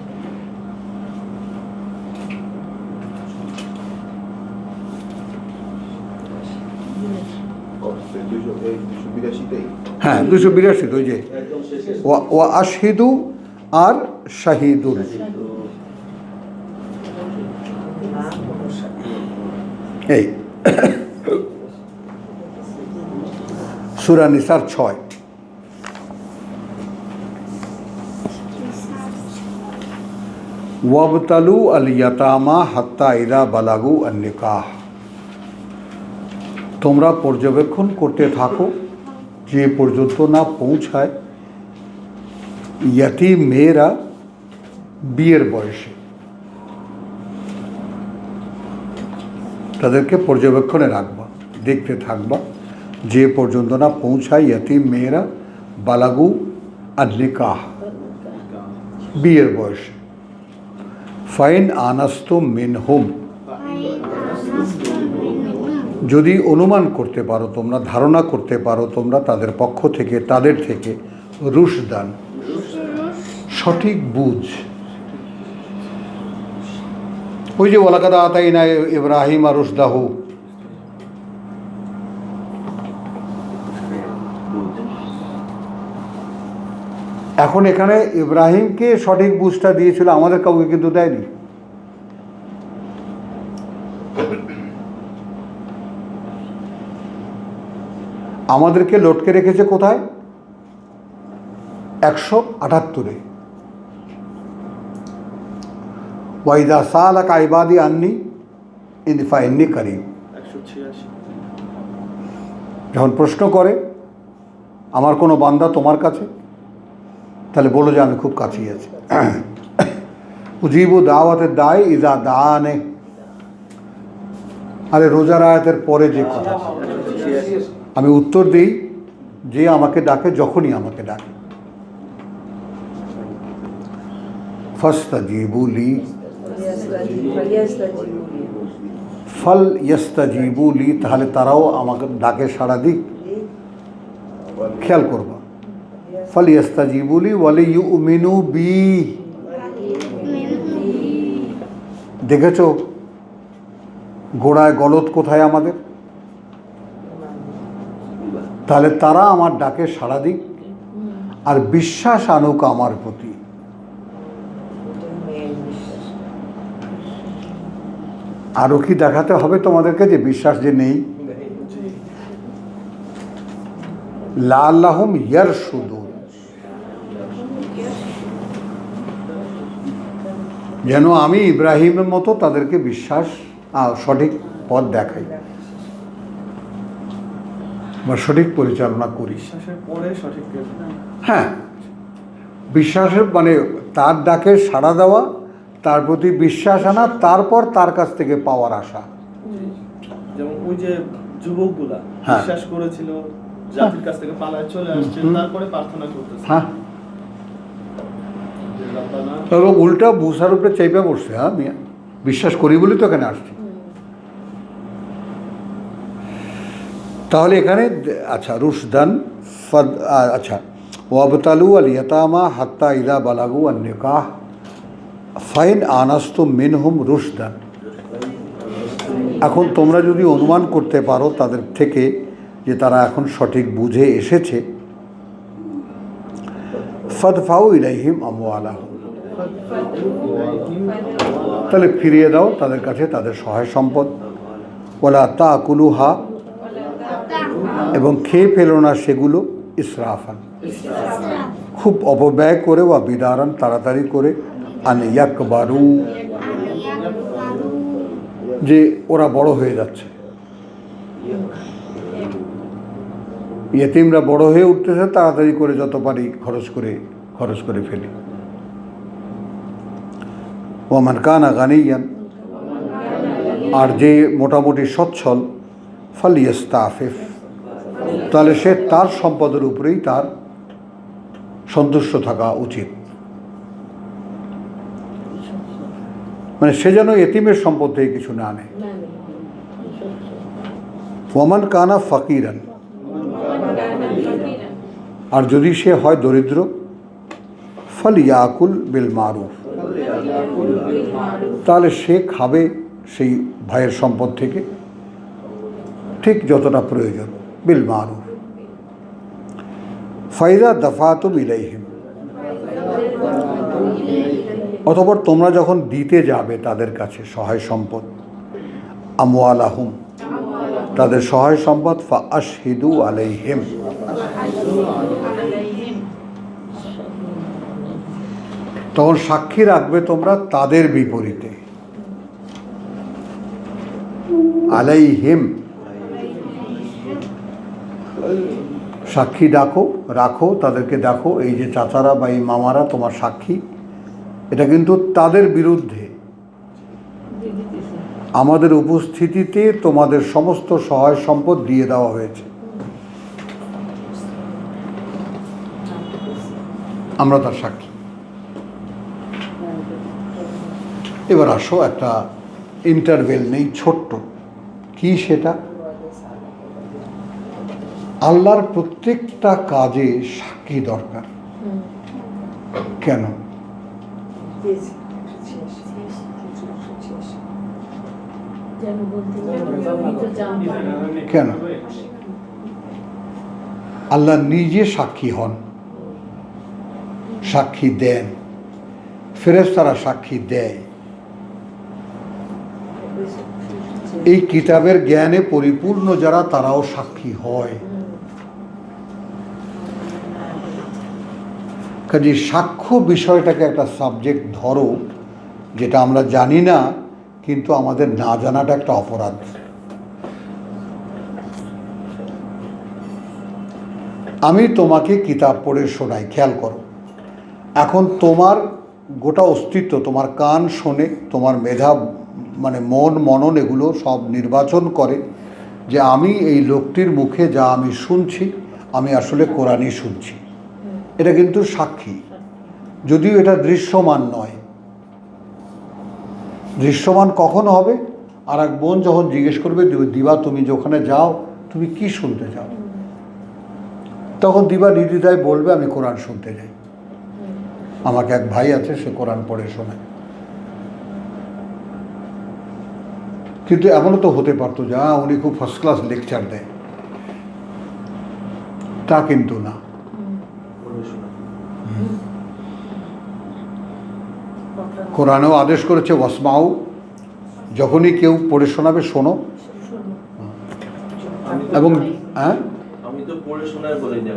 S1: হ্যাঁ 282, ওই যে ওয়া আশহিদু আর শাহিদুন। এই সূরা নিসার 6। ওয়াবতালু আল ইয়াতামা হাত্তা ইদা বালাগু আন নিকাহ, তোমরা পর্যবেক্ষণ করতে থাকো যে পর্যন্ত না পৌঁছায় ইয়াতিম মেয়েরা বিয়ের বয়সে। তাদেরকে পর্যবেক্ষণে রাখবা, দেখতে থাকবা যে পর্যন্ত না পৌঁছায় ইয়াতিম মেয়েরা বালাগু আন নিকাহ, বিয়ের বয়সে। ফাইন আনাস্তুম মিনহুম, যদি অনুমান করতে পারো তোমরা, ধারণা করতে পারো তোমরা তাদের পক্ষ থেকে, তাদের থেকে রুশদান, সঠিক বুঝ। ওই যে ওয়ালাকাদ আতাইনা ইব্রাহিম আর রুশদাহু, এখন এখানে ইব্রাহিমকে সঠিক বুঝটা দিয়েছিল, আমাদের কাউকে কিন্তু দেয়নি। আমাদেরকে লটকে রেখেছে কোথায়? 178-এ। ওয়াইদা সালাকা ইবাদি আন্নি ফাইন্নী করিব,
S2: 186।
S1: যখন প্রশ্ন করে আমার কোনো বান্দা তোমার কাছে, তাহলে বলো যে আমি খুব কাছেই আছি। উজিবু দাওয়াতের দায় ইজা দানে, আরে রোজার আয়াতের পরে যে কথা, আমি উত্তর দিই যে আমাকে ডাকে, যখনই আমাকে ডাকে। ফাস্তাজিবু লি, ফল ইয়াস্তাজিবু লি, তাহলে তারাও আমাকে ডাকে সাড়া দিক। খেয়াল করবা, ফল ইয়াস্তাজিবু লি ওয়ালি ইউমিনু বি। দেখেছো গোড়ায় গলদ কোথায় আমাদের? তাহলে তারা আমার ডাকে সাড়া দিক আর বিশ্বাস আনুক আমার প্রতি। আরও কি দেখাতে হবে তোমাদেরকে যে বিশ্বাস যে নেই? লাআল্লাহুম ইয়ারশুদুন, যেন আমি ইব্রাহিমের মতো তাদেরকে বিশ্বাস সঠিক পথ দেখাই বা সঠিক পরিচালনা করি।
S2: বিশ্বাসের পরে সঠিক।
S1: হ্যাঁ, বিশ্বাসের মানে তার ডাকে সাড়া দেওয়া, তার প্রতি বিশ্বাস আনা, তারপর তার কাছ থেকে পাওয়ার আশা।
S2: যেমন ওই যে যুবকগুলা
S1: হ্যাঁ,
S2: বিশ্বাস করেছিল, জাতির কাছ থেকে পালায় চলে আসছে, তারপরে প্রার্থনা করতেছে।
S1: হ্যাঁ, এবং উল্টা মুসার উপরে চাইপা পড়ছে। হ্যাঁ, মিয়া বিশ্বাস করি বলি তো এখানে আসছি। তাহলে এখানে আচ্ছা রুশদান, আচ্ছা ওয়াবতালু আল ইয়াতামা হাত্তা ইদা বালাগু আন নিকাহ ফাইন আনাস্তুম মিনহুম রুশদান। এখন তোমরা যদি অনুমান করতে পারো তাদের থেকে যে তারা এখন সঠিক বুঝে এসেছে, ফাদফাউ ইলাইহিম আমওয়ালাহুম, তাহলে ফিরিয়ে দাও তাদের কাছে তাদের সহায় সম্পদ। ওয়ালা তাকুলুহা, এবং খেয়ে ফেলো না সেগুলো ইসরাফান, খুব অপব্যয় করে, বা বিদারান, তাড়াতাড়ি করে, আন ইয়াকবারু, যে ওরা বড় হয়ে যাচ্ছে, ইয়েতিমরা বড় হয়ে উঠতেছে, তাড়াতাড়ি করে যত পারি খরচ করে ফেলি। ওয়ামান কানা গানিয়ান, আর যে মোটামুটি সচ্ছল, ফালিয়াস্তাফিফ, তাহলে সে তার সম্পদের উপরেই তার সন্তুষ্ট থাকা উচিত। মানে সে যেন এতিমের সম্পদ থেকে কিছু না নেয়। ওয়ামান কানা ফাকিরান, আর যদি সে হয় দরিদ্র, ফালিয়াকুল বিল মারুফ, তাহলে সে খাবে সেই ভাইয়ের সম্পদ থেকে ঠিক যতটা প্রয়োজন, বিল মারুফ। ফাইদা দাফাতুম ইলাইহিম, অতঃপর তোমরা যখন দিতে যাবে তাদের কাছে সহায় সম্পদ, আমওয়ালাহুম, তাদের সহায় সম্পদ, ফা আশহিদু আলাইহিম, তখন সাক্ষী রাখবে তোমরা তাদের বিপরীতে। আলাইহিম, সাক্ষী রাখো তাদেরকে, দেখো এই যে চাচারা বা এই মামারা তোমার সাক্ষী, এটা কিন্তু তাদের বিরুদ্ধে আমাদের উপস্থিতিতে তোমাদের সমস্ত সহায় সম্পদ দিয়ে দেওয়া হয়েছে, আমরা তার সাক্ষী। এবার আসো, একটা ইন্টারভেল নেই ছোট্ট, কি সেটা? আল্লাহর প্রত্যেকটা কাজে সাক্ষী দরকার। কেন? কেন? আল্লাহ নিজে সাক্ষী হন, সাক্ষী দেন, ফেরেশতারা সাক্ষী দেয়। এই কিতাবের জ্ঞানে পরিপূর্ণ যারা, তারাও সাক্ষী হয়। কাজে সাক্ষ্য বিষয়টাকে একটা সাবজেক্ট ধরো, যেটা আমরা জানি না, কিন্তু আমাদের না জানাটা একটা অপরাধ। আমি তোমাকে কিতাব পড়ে শোনাই, খেয়াল করো। এখন তোমার গোটা অস্তিত্ব, তোমার কান শোনে, তোমার মেধা মানে মন মনন এগুলো সব নির্বাচন করে যে আমি এই লোকটির মুখে যা আমি শুনছি, আমি আসলে কোরআনই শুনছি। এটা কিন্তু সাক্ষী, যদিও এটা দৃশ্যমান নয়। দৃশ্যমান কখন হবে? আর এক বোন যখন জিজ্ঞেস করবে, দিবা তুমি যে ওখানে যাও, তুমি কি শুনতে চাও, তখন দিবা নির্দ্বিধায় বলবে আমি কোরআন শুনতে যাই। আমাকে এক ভাই আছে, সে কোরআন পড়ে শোনায়। কিন্তু এমনও তো হতে পারতো যে উনি খুব ফার্স্ট ক্লাস লেকচার দেয়, তা কিন্তু না। কোরআনেও আদেশ করেছে ওয়াসমাউ, যখনই কেউ পড়ে শোনাবে শোনো। এবং হ্যাঁ,
S2: আমি তো পড়ে শোনার বলি না,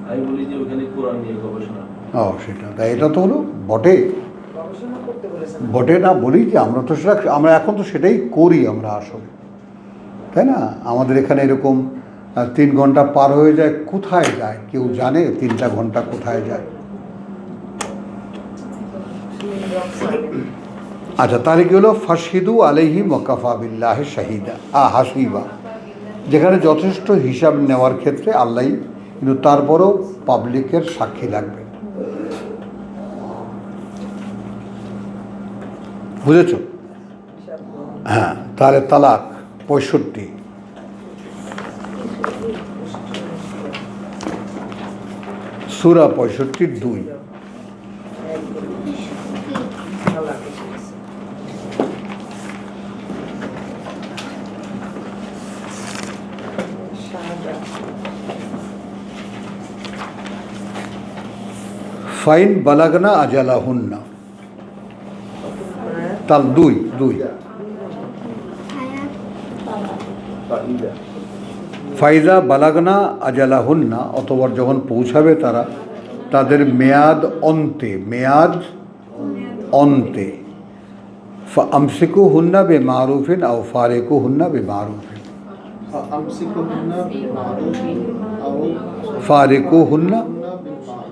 S2: আমি বলি যে ওখানে কোরআন নিয়ে গবেষণা।
S1: সেটা তাই, এটা তো হলো বটে বটে না বলি যে আমরা তো সেটা, আমরা এখন তো সেটাই করি আমরা আসলে, তাই না? আমাদের এখানে এরকম 3 ঘন্টা পার হয়ে যায়, কোথায় যায় কেউ জানে? 3টা ঘন্টা কোথায় যায়? আচ্ছা, তাহলে কি হলো? ফাশহিদু আলাইহিম ওয়া কাফা বিল্লাহি শাহিদা হাসিবা, যেখানে যথেষ্ট হিসাব নেওয়ার ক্ষেত্রে আল্লাহই, কিন্তু তারপরও পাবলিকের সাক্ষী লাগবে। বুঝেছ? হ্যাঁ, তাহলে তালাক 65, সূরা 65-2। ফাইন বালাগনা আজালাহুন্না, তাল 2 ফাইজা বালাগনা আজালাহুন্না, অথবা যখন পৌঁছাবে তারা তাদের মেয়াদ অন্তে, আমসিকুহুন্না বিমারুফিন আও ফারিকুহুন্না বিমারুফিন, ফারিকুহুন্না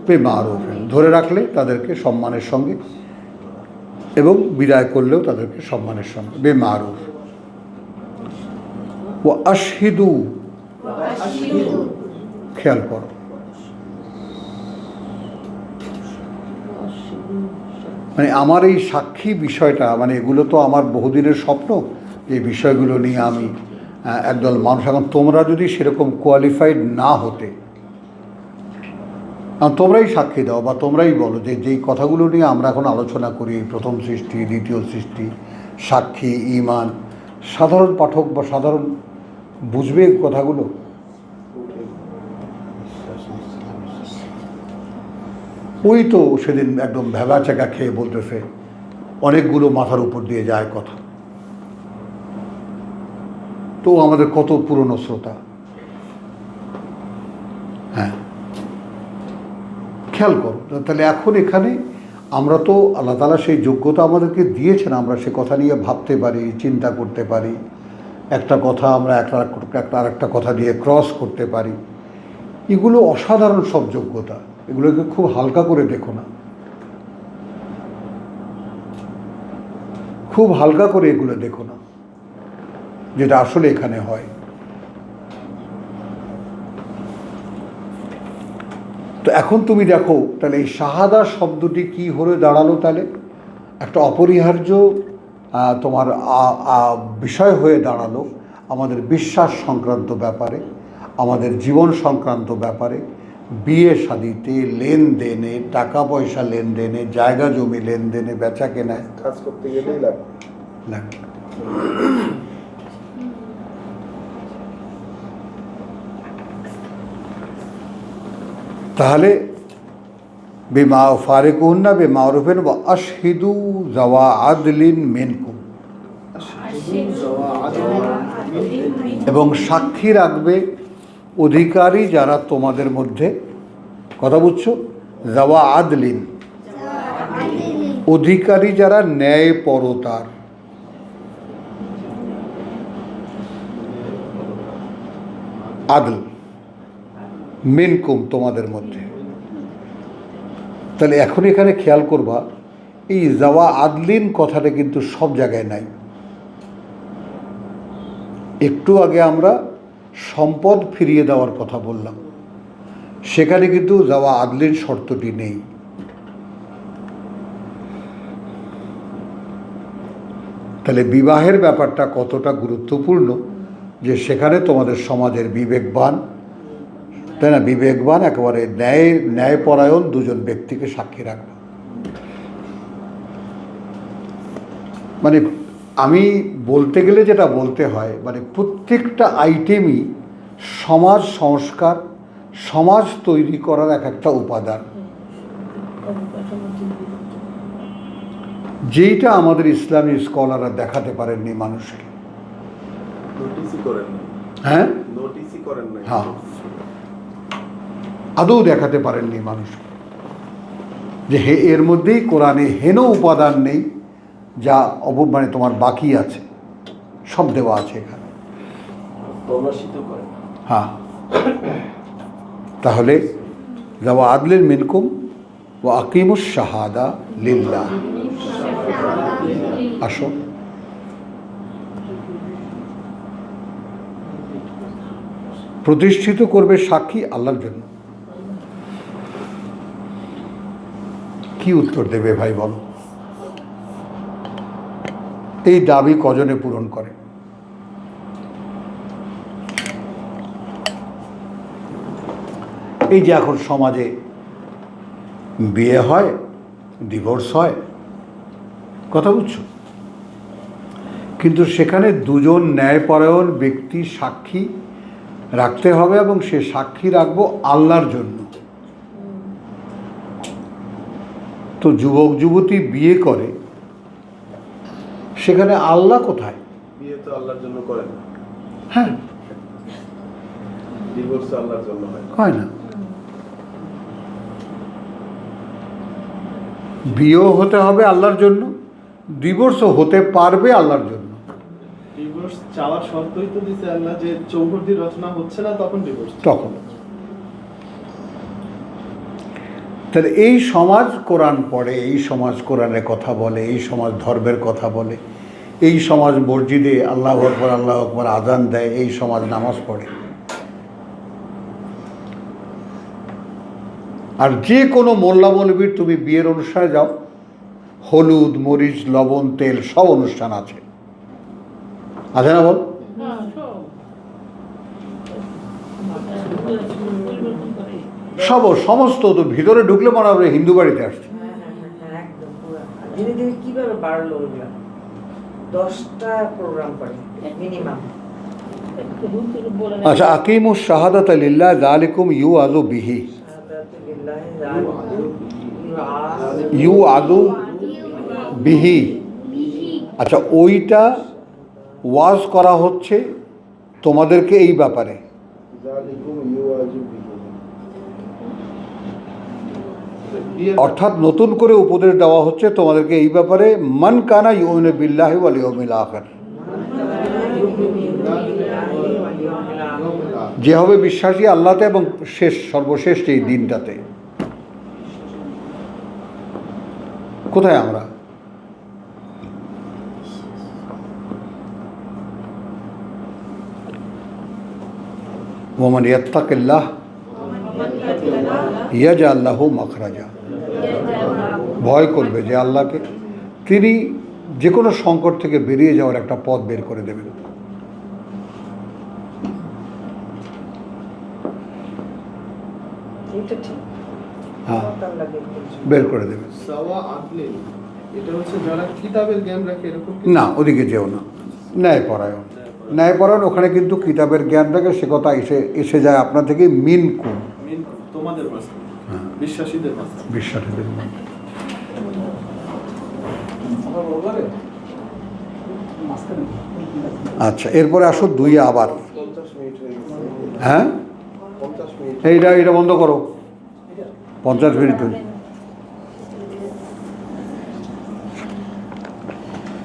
S1: বিমারুফিন, ধরে রাখলে তাদেরকে সম্মানের সঙ্গে, এবং বিদায় করলেও তাদেরকে সম্মানের সঙ্গে, বেমারুফ। ও আশহিদু, খেয়াল করো, মানে আমার এই সাক্ষী বিষয়টা, মানে এগুলো তো আমার বহুদিনের স্বপ্ন, এই বিষয়গুলো নিয়ে আমি একদল মানুষ, এখন তোমরা যদি সেরকম কোয়ালিফাইড না হতে, তোমরাই সাক্ষী দাও বা তোমরাই বলো যে যেই কথাগুলো নিয়ে আমরা এখন আলোচনা করি, প্রথম সৃষ্টি, দ্বিতীয় সৃষ্টি, সাক্ষী, ঈমান, সাধারণ পাঠক বা সাধারণ বুঝবে কথাগুলো? ওই তো সেদিন একদম ভেবা চাকা খেয়ে বলতেছে অনেকগুলো মাথার উপর দিয়ে যায় কথা। তো আমাদের কত পুরনো শ্রোতা। হ্যাঁ, খেয়াল করো। তাহলে এখন এখানে আমরা তো আল্লাহ তাআলা সেই যোগ্যতা আমাদেরকে দিয়েছেন, আমরা সে কথা নিয়ে ভাবতে পারি, চিন্তা করতে পারি, একটা কথা আমরা আরেকটা কথা দিয়ে ক্রস করতে পারি। এগুলো অসাধারণ সব যোগ্যতা, এগুলোকে খুব হালকা করে দেখো না, খুব হালকা করে এগুলো দেখো না, যেটা আসলে এখানে হয়। তো এখন তুমি দেখো তাহলে এই শাহাদা শব্দটি কি হয়ে দাঁড়ালো, তাহলে একটা অপরিহার্য তোমার বিষয় হয়ে দাঁড়ালো আমাদের বিশ্বাস সংক্রান্ত ব্যাপারে, আমাদের জীবন সংক্রান্ত ব্যাপারে, বিয়ে শাদিতে, লেনদেনে, টাকা পয়সা লেনদেনে, জায়গা জমি লেনদেনে, বেচা কেনায়
S3: কাজ করতে গেলেই লাগবে।
S1: লাগবে। তাহলে বিমা ফারিকুন্না বিমারুফিন ওয়া আশহিদু যাওয়া আদলিন মিনকুম, এবং সাক্ষী রাখবে অধিকারী যারা তোমাদের মধ্যে, কথা বুঝছো, যাওয়া আদলিন, অধিকারী যারা ন্যায়পরতার, আদল মিনকুম তোমাদের মধ্যে। তাহলে এখন এখানে খেয়াল করবা এই যাওয়া আদলিন কথাটা কিন্তু সব জায়গায় নাই। একটু আগে আমরা সম্পদ ফিরিয়ে দেওয়ার কথা বললাম, সেখানে কিন্তু যাওয়া আদলিন শর্তটি নেই। তাহলে বিবাহের ব্যাপারটা কতটা গুরুত্বপূর্ণ, যে সেখানে তোমাদের সমাজের বিবেকবান, তাই না, বিবেকবান একেবারে ন্যায়পরায়ণ দুজন ব্যক্তিকে সাক্ষী রাখবে। মানে আমি বলতে গেলে যেটা বলতে হয়, মানে প্রত্যেকটা আইটেমই সমাজ সংস্কার, সমাজ তৈরি করার এক একটা উপাদান, যেইটা আমাদের ইসলামী স্কলাররা দেখাতে পারেননি মানুষকে। হ্যাঁ, হ্যাঁ, আদৌ দেখাতে পারেননি মানুষকে যে এর মধ্যেই কোরআনে হেন উপাদান নেই যা মানে তোমার বাকি আছে, সব দেওয়া আছে এখানে। হ্যাঁ, তাহলে যাওয়া আদলিন মিনকুম ওয়া আকিমুস শাহাদা লিল্লাহ। আসো, প্রতিষ্ঠিত করবে সাক্ষী আল্লাহর জন্য। কি উত্তর দেবে ভাই বলো? এই দাবি কজনে পূরণ করে? এই যে এখন সমাজে বিয়ে হয়, ডিভোর্স হয়, কথা বুঝছো, কিন্তু সেখানে দুজন ন্যায়পরায়ণ ব্যক্তি সাক্ষী রাখতে হবে, এবং সে সাক্ষী রাখবো আল্লাহর জন্য। তো যুবক যুবতী বিয়ে করে, সেখানে আল্লাহ কোথায়?
S3: বিয়ে তো আল্লাহর জন্য করে না।
S1: হ্যাঁ,
S3: ডিভোর্স আল্লাহর জন্য
S1: হয় না। বিয়েও হতে হবে আল্লাহর জন্য, ডিভোর্সও হতে পারবে আল্লাহর জন্য।
S4: ডিভোর্স চাওয়ার শর্তই তো দিতে আল্লাহ, যে চৌহদ্দি রচনা হচ্ছে না তখন ডিভোর্স,
S1: তখন। তাহলে এই সমাজ কোরআন পড়ে, এই সমাজ কোরআনের কথা বলে, এই সমাজ ধর্মের কথা বলে, এই সমাজ মসজিদে আল্লাহু আকবার আল্লাহু আকবার আযান দেয়, এই সমাজ নামাজ পড়ে। আর যে কোনো মোল্লা মৌলবীর তুমি বিয়ের অনুষ্ঠানে যাও, হলুদ, মরিচ, লবণ, তেল সব অনুষ্ঠান আছে, আছে না বল? সমস্ত তো ভিতরে ঢুকলে মনে হবে হিন্দু বাড়িতে আসছে।
S5: কিভাবে বাড়লো ওগুলা? 10টা প্রোগ্রাম করে মিনিমাম।
S1: আচ্ছা, আকিমুস শাহাদাতা লিল্লাহ যালিকুম ইউআযু বিহি, ইউআযু বিহি। আচ্ছা, ওইটা ওয়াজ করা হচ্ছে তোমাদেরকে এই ব্যাপারে। অর্থাৎ নতুন করে উপদেশ দেওয়া হচ্ছে তোমাদেরকে এই ব্যাপারে, মান কানা ইউমিনু বিল্লাহি ওয়াল ইয়াউমিল আখির, যে হবে বিশ্বাসী আল্লাহতে এবং সর্বশেষ এই দিনটাতে। কোথায় আমরা? ওমান ইয়াত্তাকিল্লাহ ইয়াজআল লাহু মাখরাজা, ভয় করবে যে আল্লাহকে, তিনি যে কোনো সংকট থেকে বেরিয়ে যাওয়ার একটা পথ বের করে দেবেন।
S5: এটা ঠিক।
S1: হ্যাঁ,
S5: আল্লাহ বের করছেন।
S1: বের করে দেবেন।
S4: সাওয়া আদলিন, এটা হচ্ছে যারা কিতাবের জ্ঞান রাখে এরকম কি?
S1: না, ওদিকে যেও না। ন্যায়পরায়ণ, ন্যায়পরায়ণ ওখানে কিন্তু কিতাবের জ্ঞান থাকে, সে কথা এসে যায় আপনার থেকে মিনকুম,
S4: তোমাদের মাঝখানে,
S1: হ্যাঁ,
S4: বিশ্বাসীদের মাঝখানে।
S1: বিশ্বাসীদের। আচ্ছা, এরপরে আসো 2 আবার।
S3: 50 মিনিট হয়ে গেছে।
S1: হ্যাঁ,
S3: 50 মিনিট।
S1: এইটা বন্ধ করো, 50 মিনিট হয়ে